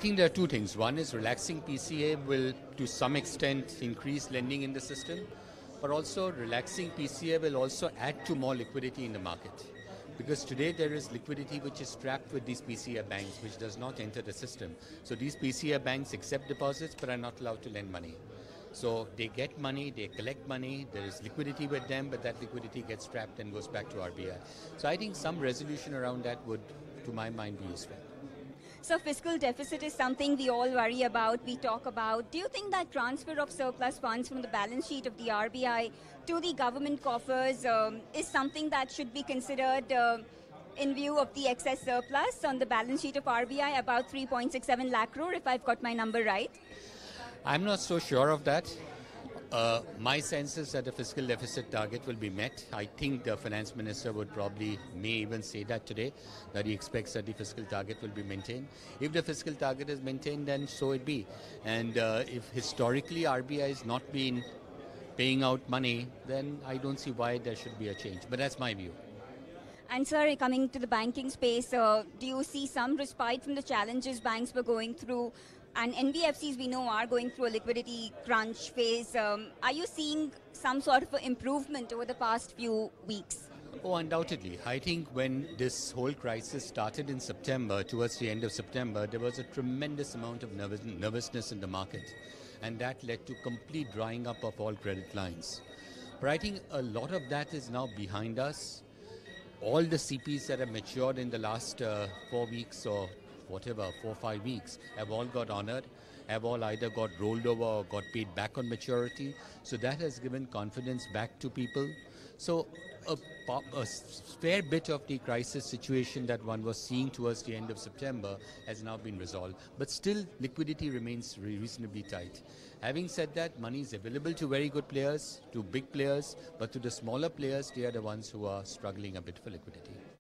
think there are two things. One is relaxing PCA will, to some extent, increase lending in the system, but also relaxing PCA will also add to more liquidity in the market. Because today there is liquidity which is trapped with these PCA banks, which does not enter the system. So these PCA banks accept deposits but are not allowed to lend money. So they get money, they collect money, there is liquidity with them, but that liquidity gets trapped and goes back to RBI. So I think some resolution around that would, to my mind, be useful. So fiscal deficit is something we all worry about, we talk about. Do you think that transfer of surplus funds from the balance sheet of the RBI to the government coffers is something that should be considered in view of the excess surplus on the balance sheet of RBI, about 3.67 lakh crore, if I've got my number right? I'm not so sure of that. My sense is that the fiscal deficit target will be met. I think the finance minister may even say that today, that he expects that the fiscal target will be maintained. If the fiscal target is maintained, then so it be. And if historically RBI has not been paying out money, then I don't see why there should be a change. But that's my view. And sir, coming to the banking space, do you see some respite from the challenges banks were going through? And NBFCs, we know, are going through a liquidity crunch phase. Are you seeing some sort of improvement over the past few weeks? Oh, undoubtedly. I think when this whole crisis started in September, towards the end of September, there was a tremendous amount of nervousness in the market. And that led to complete drying up of all credit lines. But I think a lot of that is now behind us. All the CPs that have matured in the last 4 weeks or whatever, 4 or 5 weeks, have all got honored, have all either got rolled over or got paid back on maturity. So that has given confidence back to people. So a fair bit of the crisis situation that one was seeing towards the end of September has now been resolved. But still, liquidity remains reasonably tight. Having said that, money is available to very good players, to big players, but to the smaller players, they are the ones who are struggling a bit for liquidity.